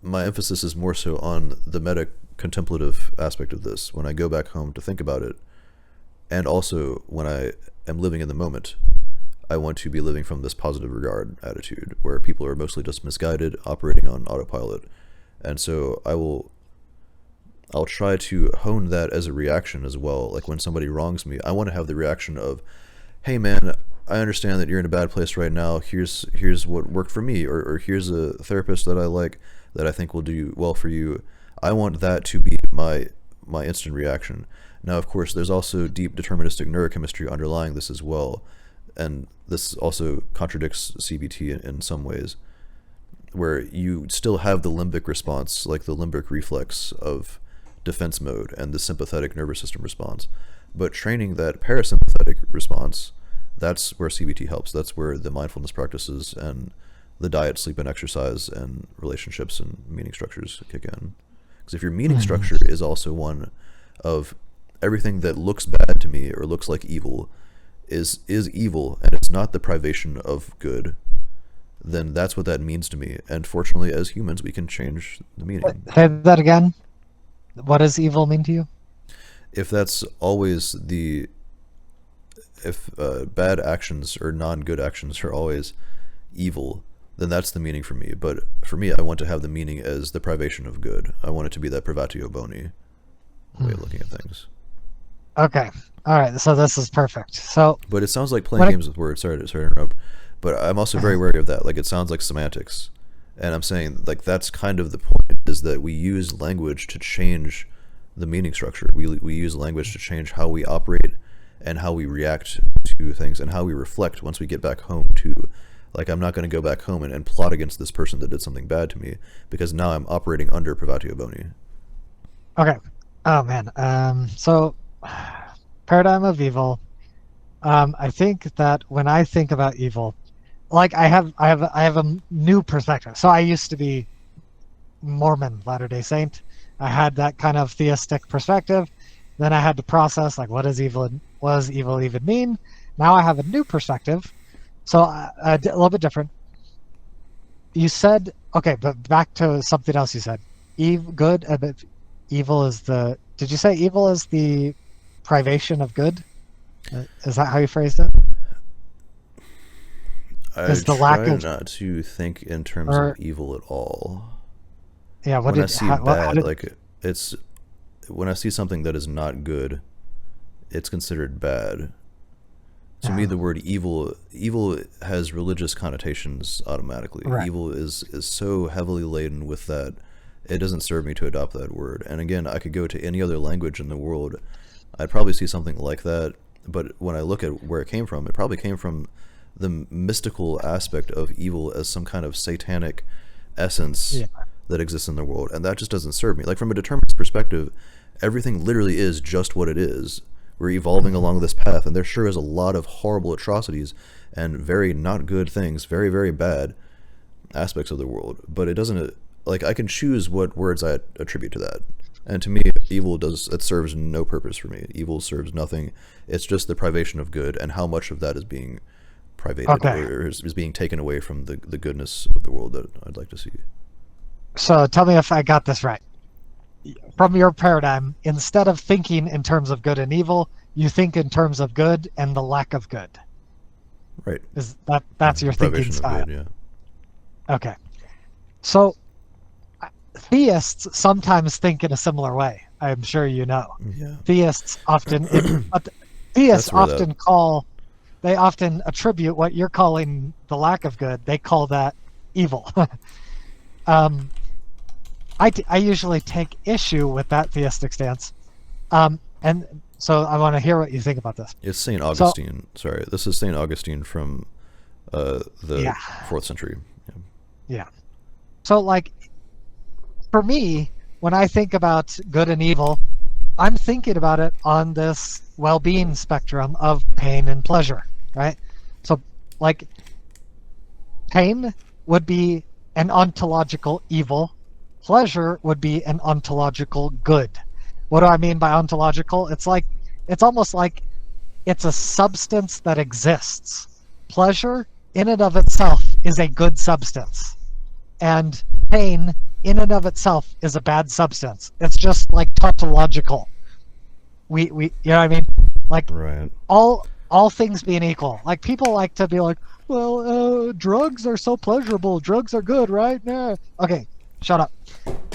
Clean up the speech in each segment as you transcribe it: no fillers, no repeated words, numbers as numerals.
my emphasis is more so on the meta-contemplative aspect of this when I go back home to think about it, and also when I am living in the moment. I want to be living from this positive regard attitude where people are mostly just misguided, operating on autopilot. And so I'll try to hone that as a reaction as well. Like when somebody wrongs me, I want to have the reaction of, hey man, I understand that you're in a bad place right now. Here's what worked for me, or here's a therapist that I like that I think will do well for you. I want that to be my instant reaction. Now, of course, there's also deep deterministic neurochemistry underlying this as well. And this also contradicts CBT in some ways, where you still have the limbic response, like the limbic reflex of defense mode and the sympathetic nervous system response. But training that parasympathetic response, that's where CBT helps. That's where the mindfulness practices and the diet, sleep, and exercise and relationships and meaning structures kick in. Because if your meaning structure is also one of everything that looks bad to me or looks like evil is evil, and it's not the privation of good, then that's what that means to me. And fortunately, as humans, we can change the meaning. Say that again. What does evil mean to you? If that's always if bad actions or non-good actions are always evil, then that's the meaning for me. But for me, I want to have the meaning as the privation of good. I want it to be that privatio boni way of looking at things. Okay. All right. So this is perfect. So, but it sounds like playing games with words. Sorry to interrupt. But I'm also very wary of that. Like, it sounds like semantics. And I'm saying, like, that's kind of the point, is that we use language to change the meaning structure. We use language to change how we operate and how we react to things and how we reflect once we get back home too. Like, I'm not going to go back home and plot against this person that did something bad to me, because now I'm operating under privatio boni. Okay. Oh man. So paradigm of evil. I think that when I think about evil, like I have a new perspective. So I used to be Mormon, Latter-day Saint. I had that kind of theistic perspective. Then I had to process, like, what does evil even mean? Now I have a new perspective. So a little bit different. You said, okay, but back to something else you said. Good, but evil is the, did you say evil is the privation of good? Is that how you phrased it? I try not to think in terms of evil at all. Yeah, when I see bad, like, it's, when I see something that is not good, it's considered bad. To me, the word evil has religious connotations automatically. Right. Evil is so heavily laden with that, it doesn't serve me to adopt that word. And again, I could go to any other language in the world, I'd probably see something like that. But when I look at where it came from, it probably came from the mystical aspect of evil as some kind of satanic essence that exists in the world. And that just doesn't serve me. Like, from a determinist perspective, everything literally is just what it is. We're evolving along this path, and there sure is a lot of horrible atrocities and very not good things, very, very bad aspects of the world. But it doesn't, like, I can choose what words I attribute to that. And to me, evil it serves no purpose for me. Evil serves nothing. It's just the privation of good, and how much of that is being privated or is being taken away from the goodness of the world that I'd like to see. So tell me if I got this right. From your paradigm, instead of thinking in terms of good and evil, you think in terms of good and the lack of good. Right. That's your thinking style? Good, yeah. Okay. So theists sometimes think in a similar way. I'm sure you know. Yeah. Theists often often attribute what you're calling the lack of good. They call that evil. I usually take issue with that theistic stance. And so I want to hear what you think about this. It's St. Augustine. Sorry, this is St. Augustine from the 4th century. Yeah. So, like, for me, when I think about good and evil, I'm thinking about it on this well-being spectrum of pain and pleasure, right? So, like, pain would be an ontological evil. Pleasure would be an ontological good. What do I mean by ontological? It's almost like it's a substance that exists. Pleasure, in and of itself, is a good substance. and pain in and of itself is a bad substance. It's just like tautological. We you know what I mean? Like Right. all things being equal. Like people like to be like, well, drugs are so pleasurable. Drugs are good, right? Nah. Okay, shut up.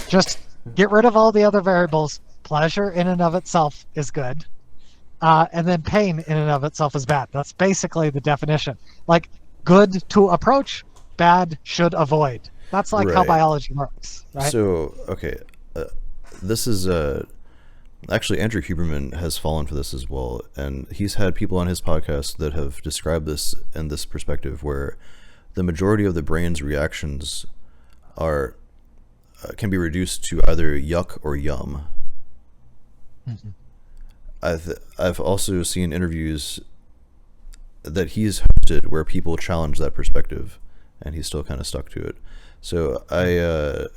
Just get rid of all the other variables. Pleasure in and of itself is good. And then pain in and of itself is bad. That's basically the definition. Like good to approach, bad should avoid. That's like how Right. biology works, right? So, okay, this is actually Andrew Huberman has fallen for this as well, and he's had people on his podcast that have described this in this perspective, where the majority of the brain's reactions are can be reduced to either yuck or yum. Mm-hmm. I've also seen interviews that he's hosted where people challenge that perspective, and he's still kind of stuck to it. So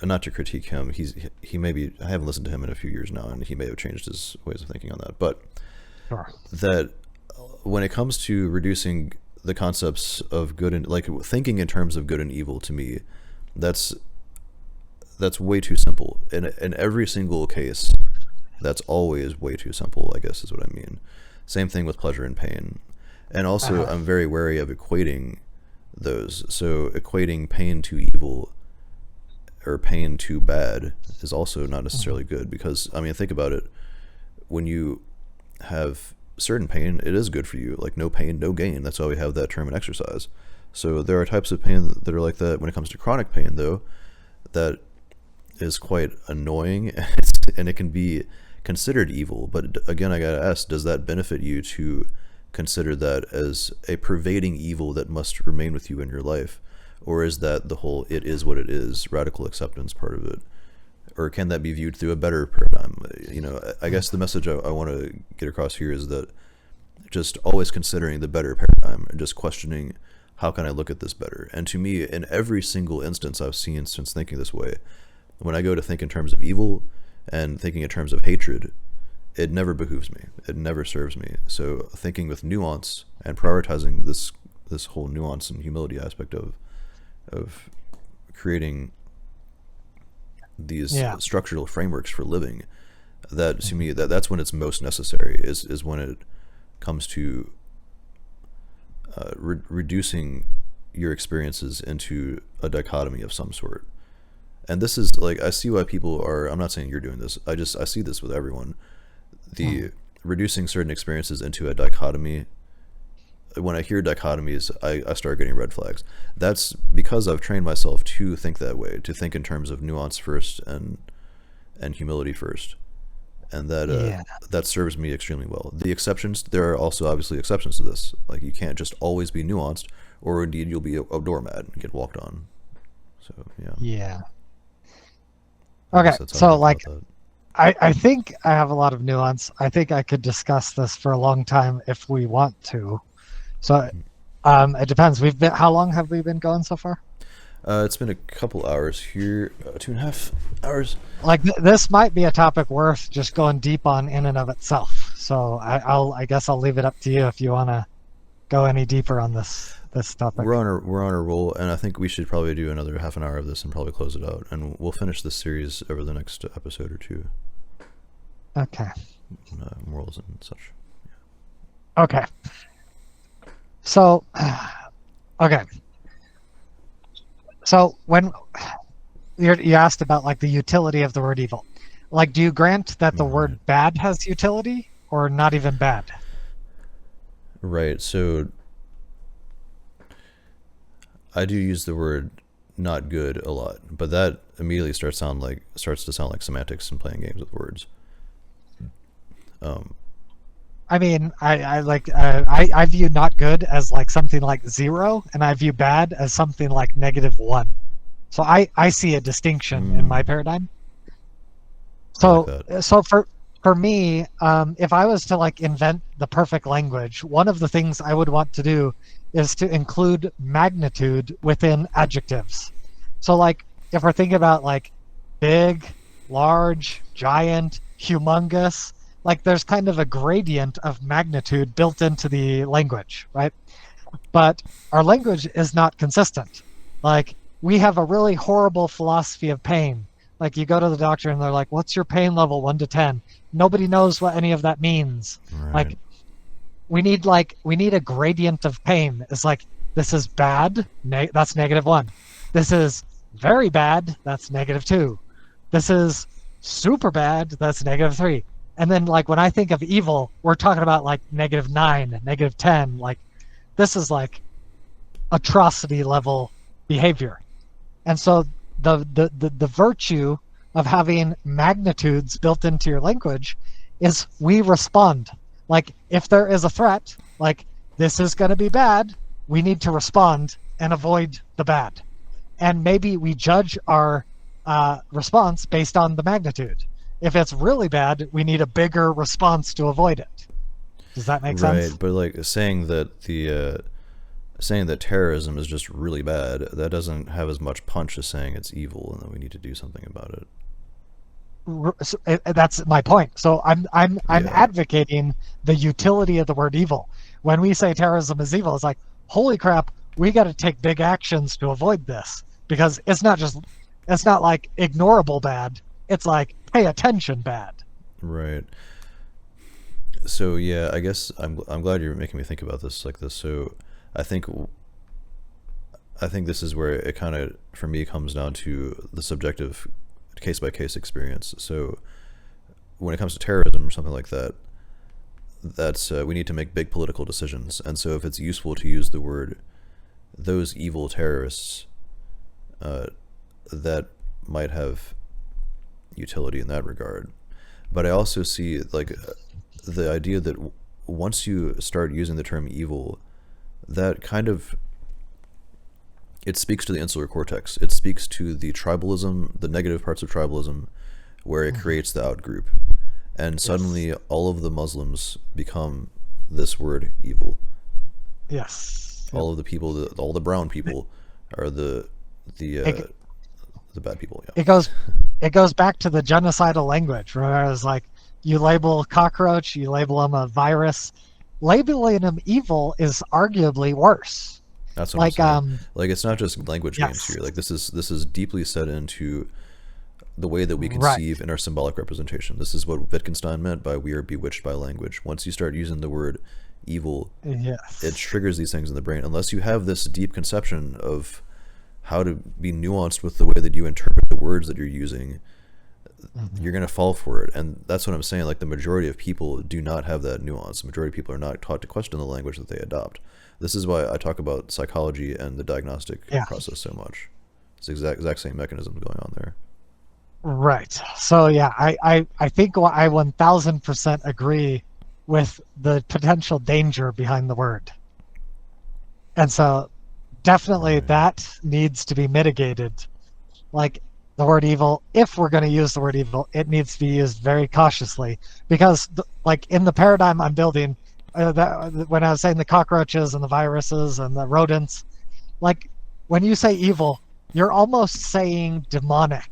not to critique him, he may be, I haven't listened to him in a few years now, and he may have changed his ways of thinking on that. But Sure. that when it comes to reducing the concepts of good and, like, thinking in terms of good and evil, to me, that's way too simple. In every single case, that's always way too simple, I guess is what I mean. Same thing with pleasure and pain. And also, I'm very wary of equating those. So equating pain to evil or pain to bad is also not necessarily good, because, I mean, think about it. When you have certain pain, it is good for you. Like, no pain, no gain. That's why we have that term in exercise. So there are types of pain that are like that. When it comes to chronic pain, though, that is quite annoying, and it can be considered evil. But again, I gotta ask, does that benefit you to consider that as a pervading evil that must remain with you in your life? Or is that the whole "it is what it is" radical acceptance part of it? Or can that be viewed through a better paradigm? You know, I guess the message I want to get across here is that just always considering the better paradigm and just questioning, how can I look at this better? And to me, in every single instance I've seen since thinking this way, when I go to think in terms of evil and thinking in terms of hatred, it never behooves me. It never serves me. So thinking with nuance and prioritizing this whole nuance and humility aspect of creating these structural frameworks for living, that to me, that's when it's most necessary, is when it comes to reducing your experiences into a dichotomy of some sort. And this is like, I see why people are, I'm not saying you're doing this, I see this with everyone, the reducing certain experiences into a dichotomy. When I hear dichotomies, I start getting red flags. That's because I've trained myself to think that way, to think in terms of nuance first and humility first, and that serves me extremely well. The exceptions, there are also obviously exceptions to this. Like, you can't just always be nuanced, or indeed you'll be a doormat and get walked on. So yeah. Okay, so like, I think I have a lot of nuance. I think I could discuss this for a long time if we want to. So it depends. How long have we been going so far? It's been a couple hours here, 2.5 hours. Like, this might be a topic worth just going deep on in and of itself. So I guess I'll leave it up to you if you want to go any deeper on this topic. We're on a roll, and I think we should probably do another half an hour of this and probably close it out, and we'll finish this series over the next episode or two. Okay. Morals and such. Yeah. Okay. So, okay. So when you asked about like the utility of the word evil, like, do you grant that the word bad has utility, or not even bad? Right. So I do use the word not good a lot, but that immediately starts to sound like semantics and playing games with words. I mean, I view not good as like something like 0, and I view bad as something like -1. So I see a distinction in my paradigm. So for me, if I was to like invent the perfect language, one of the things I would want to do is to include magnitude within adjectives. So like, if we're thinking about like big, large, giant, humongous, like there's kind of a gradient of magnitude built into the language, right? But our language is not consistent. Like, we have a really horrible philosophy of pain. Like you go to the doctor and they're like, what's your pain level 1 to 10? Nobody knows what any of that means. Right. Like we need a gradient of pain. It's like, this is bad, that's -1. This is very bad, that's -2. This is super bad, that's -3. And then like when I think of evil, we're talking about like -9, -10. Like this is like atrocity level behavior. And so the virtue of having magnitudes built into your language is we respond. Like if there is a threat, like this is going to be bad, we need to respond and avoid the bad. And maybe we judge our response based on the magnitude. If it's really bad, we need a bigger response to avoid it. Does that make sense? Right, but like saying that terrorism is just really bad, that doesn't have as much punch as saying it's evil and that we need to do something about it. That's my point. So I'm Yeah. advocating the utility of the word evil. When we say terrorism is evil, it's like, holy crap, we got to take big actions to avoid this, because it's not like ignorable bad. It's like pay attention bad. Right. So yeah, I guess I'm glad you're making me think about this like this. So I think this is where it kind of for me comes down to the subjective case by case experience. So when it comes to terrorism or something like that, that's we need to make big political decisions. And so if it's useful to use the word those evil terrorists, that might have utility in that regard. But I also see like the idea that once you start using the term evil, that kind of it speaks to the insular cortex. It speaks to the tribalism, the negative parts of tribalism, where it creates the outgroup. And suddenly all of the Muslims become this word evil. Yes. All of the people, all the brown people are the bad people. Yeah. It goes back to the genocidal language, where it's like you label a cockroach, you label them a virus. Labeling them evil is arguably worse. That's what I'm saying. Like it's not just language games here. Like this is deeply set into the way that we conceive in our symbolic representation. This is what Wittgenstein meant by we are bewitched by language. Once you start using the word evil, it triggers these things in the brain. Unless you have this deep conception of how to be nuanced with the way that you interpret the words that you're using, you're going to fall for it. And that's what I'm saying. Like the majority of people do not have that nuance. The majority of people are not taught to question the language that they adopt. This is why I talk about psychology and the diagnostic process so much. It's the exact same mechanisms going on there. Right. So yeah, I think I 1000% agree with the potential danger behind the word. And so definitely that needs to be mitigated. Like the word evil, if we're going to use the word evil, it needs to be used very cautiously, because like in the paradigm I'm building, when I was saying the cockroaches and the viruses and the rodents, like when you say evil, you're almost saying demonic.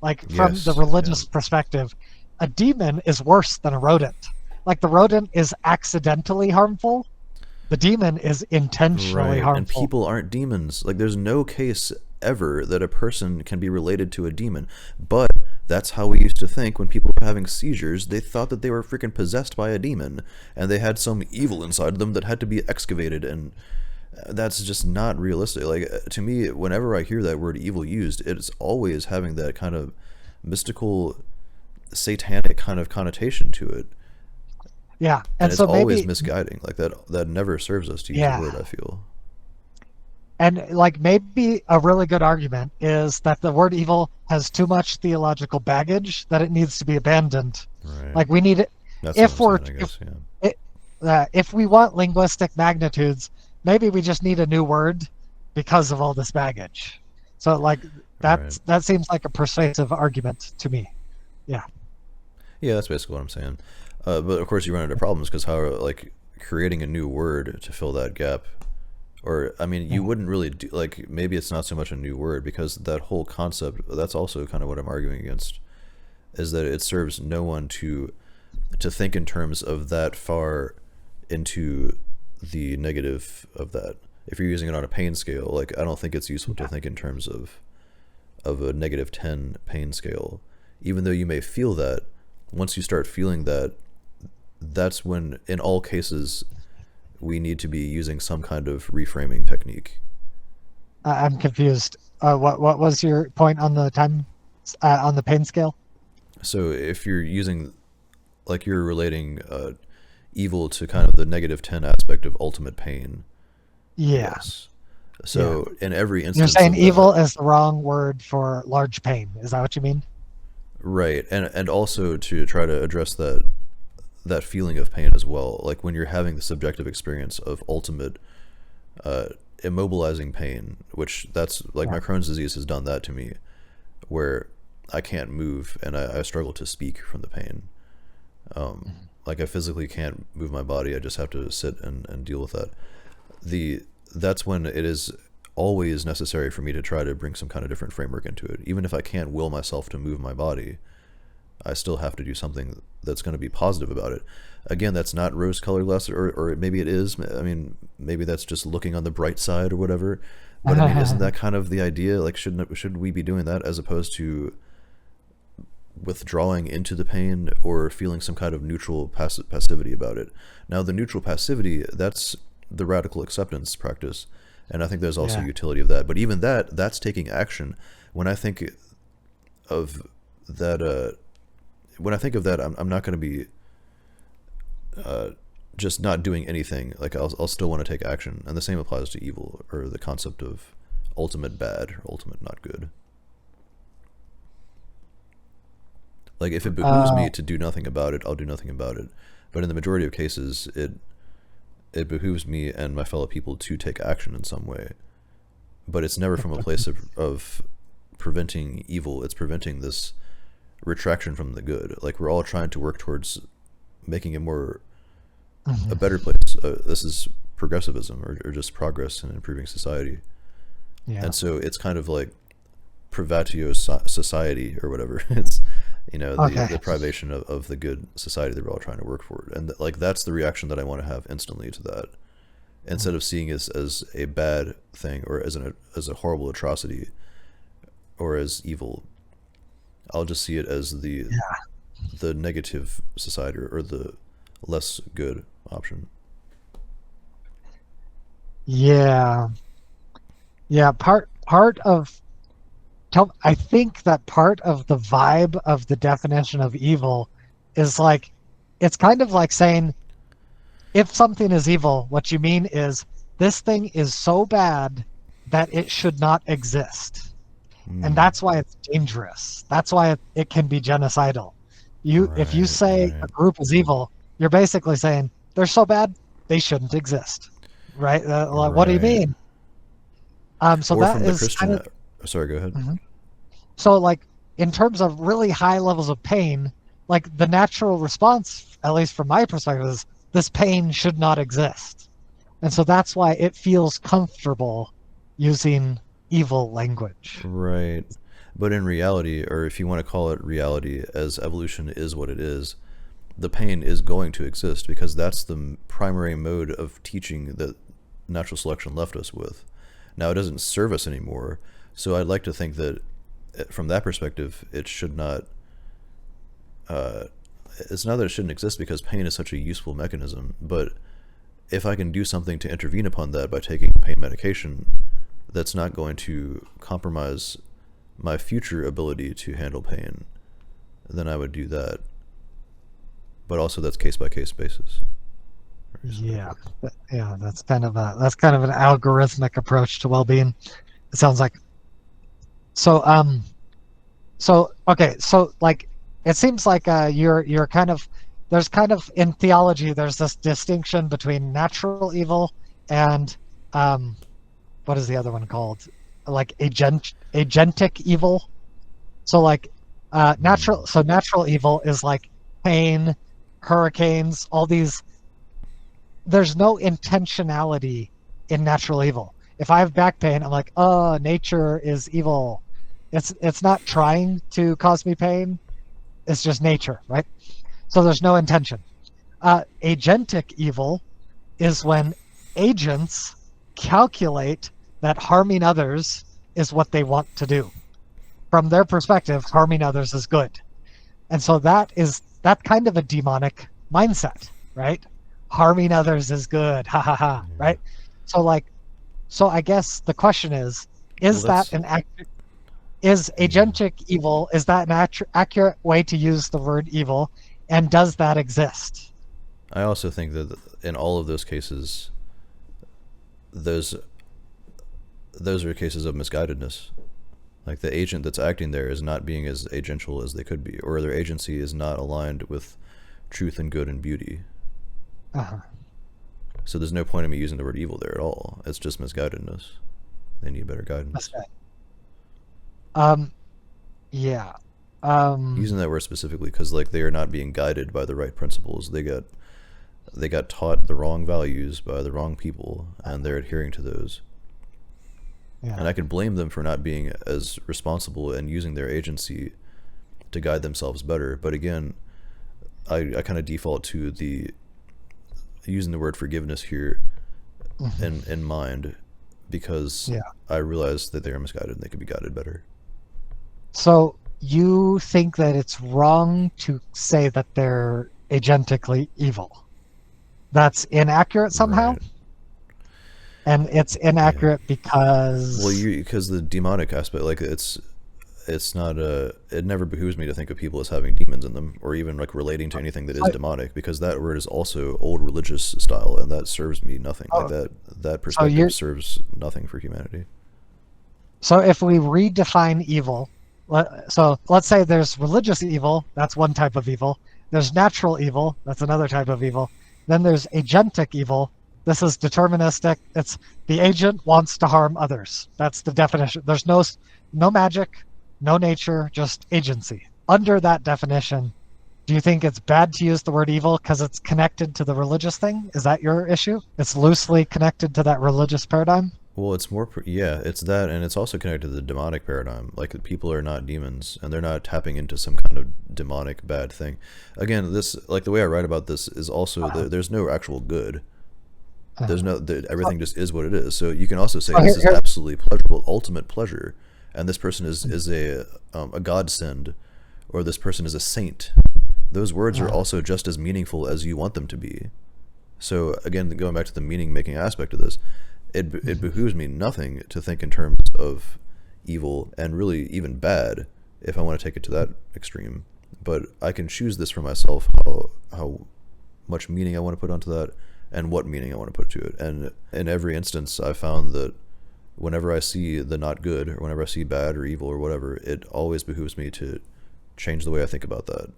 Like from the religious perspective, a demon is worse than a rodent. Like the rodent is accidentally harmful, the demon is intentionally harmful. And people aren't demons. Like there's no case ever that a person can be related to a demon. But that's how we used to think when people were having seizures. They thought that they were freaking possessed by a demon, and they had some evil inside them that had to be excavated, and that's just not realistic. Like to me, whenever I hear that word evil used, it's always having that kind of mystical, satanic kind of connotation to it. Yeah, and it's so always misguiding. Like that never serves us to use the word, I feel. And like maybe a really good argument is that the word evil has too much theological baggage, that it needs to be abandoned. Right. Like we need it. That's if we want linguistic magnitudes, maybe we just need a new word because of all this baggage. So like that seems like a persuasive argument to me. Yeah. Yeah, that's basically what I'm saying. But of course you run into problems, because how like creating a new word to fill that gap, or I mean you wouldn't really do, like maybe it's not so much a new word, because that whole concept, that's also kind of what I'm arguing against, is that it serves no one to think in terms of that far into the negative of that. if you're using it on a pain scale, like I don't think it's useful to think in terms of a -10 pain scale. Even though you may feel that, once you start feeling that, that's when, in all cases, we need to be using some kind of reframing technique. I'm confused. What was your point on the time on the pain scale? So if you're using, like you're relating evil to kind of the -10 aspect of ultimate pain. Yeah. Yes. So in every instance, You're saying of that, evil is the wrong word for large pain. Is that what you mean? right? And also to try to address that feeling of pain as well. Like when you're having the subjective experience of ultimate immobilizing pain, which that's like my Crohn's disease has done that to me, where I can't move and I struggle to speak from the pain. Like I physically can't move my body. I just have to sit and deal with that. That's when it is always necessary for me to try to bring some kind of different framework into it. Even if I can't will myself to move my body, I still have to do something that's going to be positive about it. Again, that's not rose-colored glasses, or maybe it is. I mean, maybe that's just looking on the bright side or whatever. But I mean, isn't that kind of the idea? Like, should we be doing that as opposed to withdrawing into the pain or feeling some kind of neutral passivity about it? Now, the neutral passivity, that's the radical acceptance practice, and I think there's also utility of that. But even that's taking action. When I think of that, I'm not going to be just not doing anything. Like I'll still want to take action, and the same applies to evil, or the concept of ultimate bad or ultimate not good. Like if it behooves me to do nothing about it, I'll do nothing about it. But in the majority of cases, it behooves me and my fellow people to take action in some way. But it's never from a place of preventing evil. It's preventing this retraction from the good. Like we're all trying to work towards making it a better place. This is progressivism, or just progress and improving society. And so it's kind of like privatio society or whatever. It's, the privation of the good society that we're all trying to work for. And like that's the reaction that I want to have instantly to that, instead of seeing it as a bad thing, or as a horrible atrocity, or as evil. I'll just see it as the negative society, or the less good option. I think that part of the vibe of the definition of evil is like, it's kind of like saying, if something is evil, what you mean is this thing is so bad that it should not exist. And that's why it's dangerous. That's why it can be genocidal. If you say a group is evil, you're basically saying they're so bad they shouldn't exist, right? What do you mean? So or that from the is Christian. kind of, Sorry, go ahead. so like in terms of really high levels of pain, like the natural response, at least from my perspective, is this pain should not exist. And so that's why it feels comfortable using evil language. Right. But in reality, or if you want to call it reality, as evolution is what it is, the pain is going to exist, because that's the primary mode of teaching that natural selection left us with. Now it doesn't serve us anymore, so I'd like to think that from that perspective, it should not, it's not that it shouldn't exist because pain is such a useful mechanism, but if I can do something to intervene upon that by taking pain medication, that's not going to compromise my future ability to handle pain, then I would do that. But also that's case by case basis. That's kind of an algorithmic approach to well-being, it sounds like. So like it seems like you're kind of, there's kind of, in theology there's this distinction between natural evil and what is the other one called, like agentic evil. So like natural evil is like pain, hurricanes, all these. There's no intentionality in natural evil. If I have back pain, I'm like, oh, nature is evil. It's not trying to cause me pain. It's just nature, right? So there's no intention. Agentic evil is when agents calculate that harming others is what they want to do. From their perspective, harming others is good. And so that's kind of a demonic mindset, right? Harming others is good, ha ha ha, right? So I guess the question is Well, that's is agentic evil, is that an accurate way to use the word evil, and does that exist? I also think that in all of those cases, those are cases of misguidedness. Like the agent that's acting there is not being as agential as they could be, or their agency is not aligned with truth and good and beauty. Uh-huh. So there's no point in me using the word evil there at all. It's just misguidedness. They need better guidance. Yeah. Using that word specifically because like they are not being guided by the right principles. They got taught the wrong values by the wrong people, and they're adhering to those. Yeah. And I can blame them for not being as responsible and using their agency to guide themselves better. But again, I kind of default to the using the word forgiveness here in mind, because I realize that they are misguided and they could be guided better. So you think that it's wrong to say that they're agentically evil? That's inaccurate somehow? Right. And it's inaccurate because... Well, because the demonic aspect, like it's not it never behooves me to think of people as having demons in them, or even like relating to anything that is demonic, because that word is also old religious style, and that serves me nothing. Like that perspective serves nothing for humanity. So if we redefine evil, so let's say there's religious evil, that's one type of evil. There's natural evil, that's another type of evil. Then there's agentic evil. This is deterministic. It's the agent wants to harm others. That's the definition. There's no magic, no nature, just agency. Under that definition, do you think it's bad to use the word evil because it's connected to the religious thing? Is that your issue? It's loosely connected to that religious paradigm? Well, it's more, it's that, and it's also connected to the demonic paradigm. Like, people are not demons, and they're not tapping into some kind of demonic bad thing. Again, this, like, the way I write about this is also, there's no actual good. There's no, everything just is what it is. So you can also say this is absolutely pleasurable, ultimate pleasure, and this person is a godsend, or this person is a saint. Those words are also just as meaningful as you want them to be. So again, going back to the meaning-making aspect of this, it behooves me nothing to think in terms of evil and really even bad if I want to take it to that extreme. But I can choose this for myself, how much meaning I want to put onto that and what meaning I want to put to it. And in every instance, I found that whenever I see the not good, or whenever I see bad or evil or whatever, it always behooves me to change the way I think about that.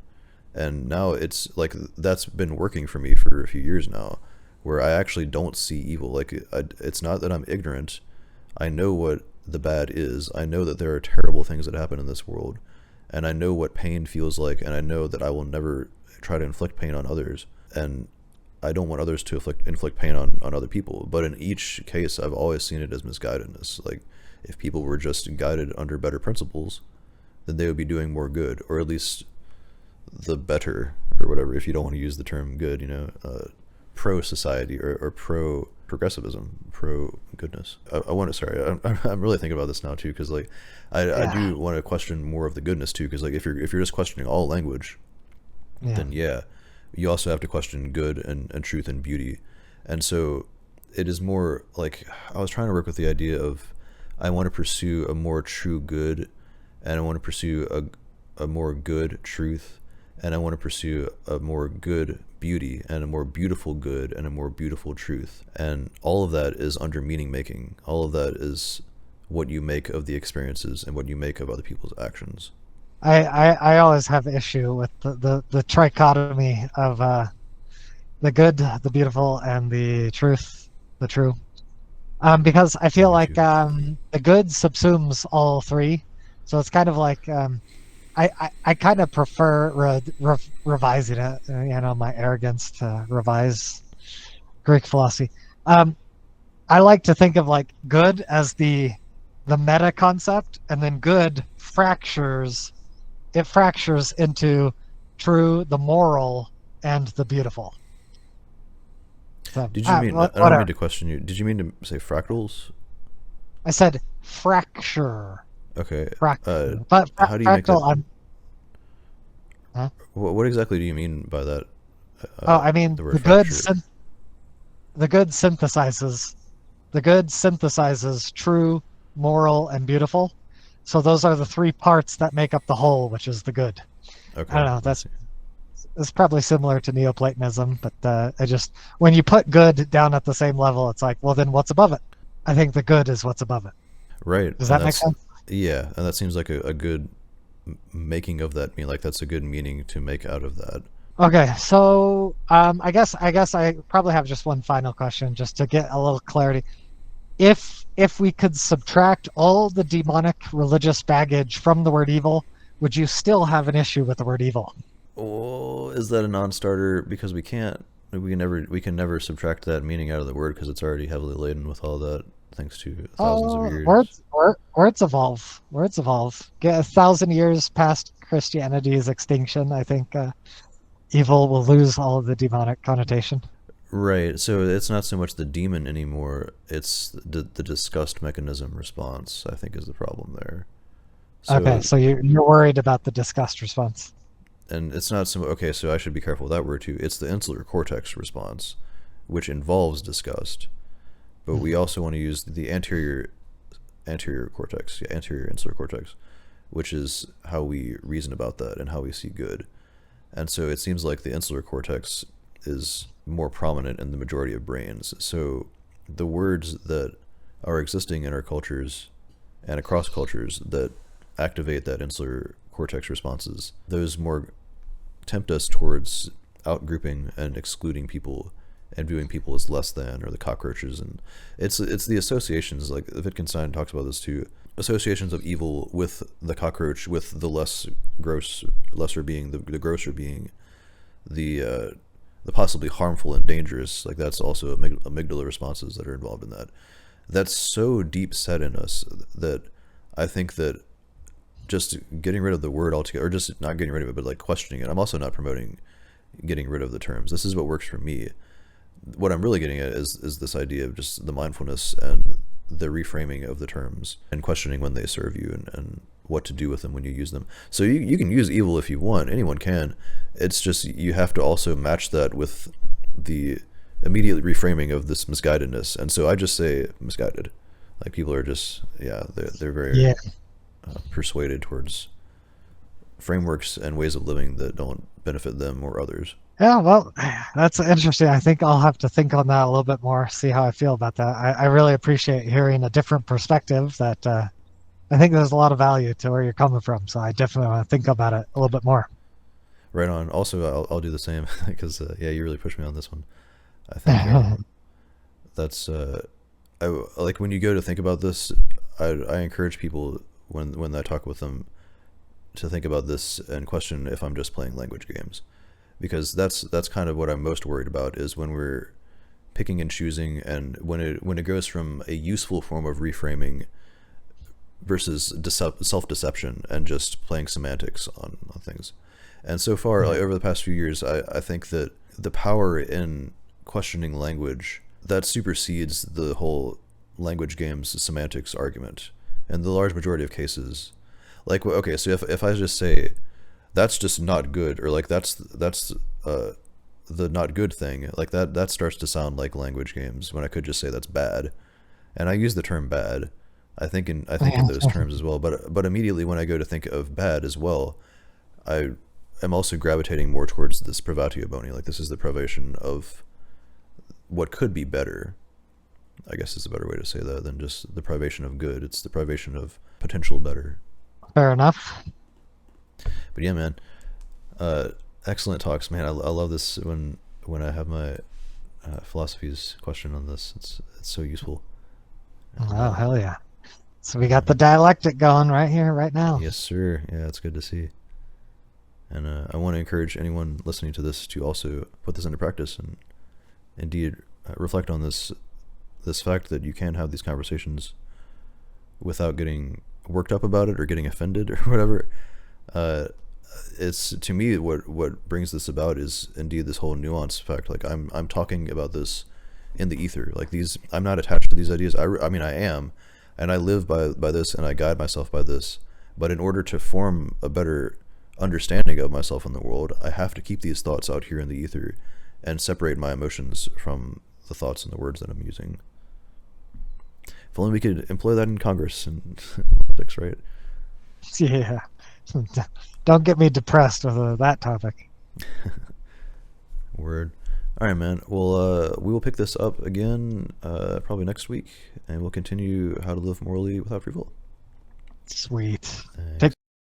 And now it's like that's been working for me for a few years now, where I actually don't see evil. Like, it's not that I'm ignorant. I know what the bad is. I know that there are terrible things that happen in this world, and I know what pain feels like, and I know that I will never try to inflict pain on others, and I don't want others to inflict pain on other people. But in each case, I've always seen it as misguidedness. Like, if people were just guided under better principles, then they would be doing more good, or at least the better, or whatever, if you don't want to use the term good, pro-society or pro-progressivism, pro-goodness. I'm really thinking about this now too, because like I do want to question more of the goodness too, because like if you're just questioning all language, then you also have to question good and truth and beauty. And so it is more like, I was trying to work with the idea of, I want to pursue a more true good, and I want to pursue a more good truth, and I want to pursue a more good beauty, and a more beautiful good, and a more beautiful truth. And all of that is under meaning making. All of that is what you make of the experiences and what you make of other people's actions. I always have issue with the trichotomy of the good, the beautiful, and the truth, the true. Because I feel like the good subsumes all three. So it's kind of like, I kind of prefer revising it, my arrogance to revise Greek philosophy. I like to think of like good as the meta concept, and then good fractures into true, the moral, and the beautiful. So, Did you mean? I don't mean whatever. to question you. Did you mean to say fractals? I said fracture. Okay. Uh, Fracture. But how do you make that? fractal, huh? What exactly do you mean by that? Oh, I mean, The word fracture. the good synthesizes. The good synthesizes true, moral, and beautiful. So those are the three parts that make up the whole, which is the good. I Okay, don't know. I see. It's probably similar to Neoplatonism, but I just when you put good down at the same level, it's like, well, then what's above it? I think the good is what's above it. Right, Does and that make that's sense? yeah, and that seems like a good making of that mean like that's a good meaning to make out of that. Okay, so I guess I probably have just one final question, just to get a little clarity. If we could subtract all the demonic religious baggage from the word evil, would you still have an issue with the word evil? Oh, is that a non-starter? Because we can never subtract that meaning out of the word because it's already heavily laden with all that, thanks to thousands of Oh, years. words evolve. Words evolve. Get 1,000 years past Christianity's extinction, I think evil will lose all of the demonic connotation. Right. So it's not so much the demon anymore. It's the disgust mechanism response, I think, is the problem there. Okay, So, so you're worried about the disgust response. and it's not so, okay, so I should be careful with that word too. It's the insular cortex response, which involves disgust. But we Mhm. also want to use the anterior cortex, yeah, anterior insular cortex, which is how we reason about that and how we see good. And so it seems like the insular cortex is more prominent in the majority of brains. So the words that are existing in our cultures and across cultures that activate that insular cortex responses, those more tempt us towards outgrouping and excluding people and viewing people as less than or the cockroaches. And it's the associations, like Wittgenstein talks about this too, associations of evil with the cockroach, with the lesser being, the grosser being, the the possibly harmful and dangerous. Like that's also amygdala responses that are involved in that. That's so deep set in us that I think that just getting rid of the word altogether, or just not getting rid of it, but like questioning it. I'm also not promoting getting rid of the terms. This is what works for me. What I'm really getting at is this idea of just the mindfulness and the reframing of the terms and questioning when they serve you and what to do with them when you use them. So you can use evil if you want. Anyone can. It's just you have to also match that with the immediate reframing of this misguidedness. And so I just say misguided. Like people are just, yeah, they're very Yeah. persuaded towards frameworks and ways of living that don't benefit them or others. Yeah, well, that's interesting. I think I'll have to think on that a little bit more, see how I feel about that. I really appreciate hearing a different perspective that I think there's a lot of value to where you're coming from. So I definitely want to think about it a little bit more. Right on. Also, I'll do the same because yeah, you really pushed me on this one. I think that's I like when you go to think about this. I encourage people when I talk with them to think about this and question if I'm just playing language games, because that's kind of what I'm most worried about is when we're picking and choosing and when it goes from a useful form of reframing versus self-deception and just playing semantics on things. And so far, like, over the past few years, I think that the power in questioning language that supersedes the whole language games semantics argument. In the large majority of cases, like okay, so if I just say that's just not good, or like that's the not good thing, like that starts to sound like language games when I could just say that's bad, and I use the term bad. I think in those terms as well, but immediately when I go to think of bad as well, I am also gravitating more towards this privatio boni. Like this is the privation of what could be better. I guess is a better way to say that than just the privation of good. It's the privation of potential better. Fair enough. But yeah, man, uh, excellent talks, man. I love this when I have my philosophy's question on this. It's so useful. And Oh, hell yeah. So we got the dialectic going right here, right now. yes, sir. Yeah, it's good to see. And I want to encourage anyone listening to this to also put this into practice and indeed reflect on this fact that you can have these conversations without getting worked up about it or getting offended or whatever. Uh, it's to me what brings this about is indeed this whole nuance fact. Like I'm talking about this in the ether. Like these, I'm not attached to these ideas. I mean, I am, and I live by this, and I guide myself by this. But in order to form a better understanding of myself in the world, I have to keep these thoughts out here in the ether and separate my emotions from the thoughts and the words that I'm using. If only we could employ that in Congress and politics, right? Yeah. Don't get me depressed with that topic. Word. All right, man. Well, we will pick this up again probably next week, and we'll continue how to live morally without free will. Sweet. And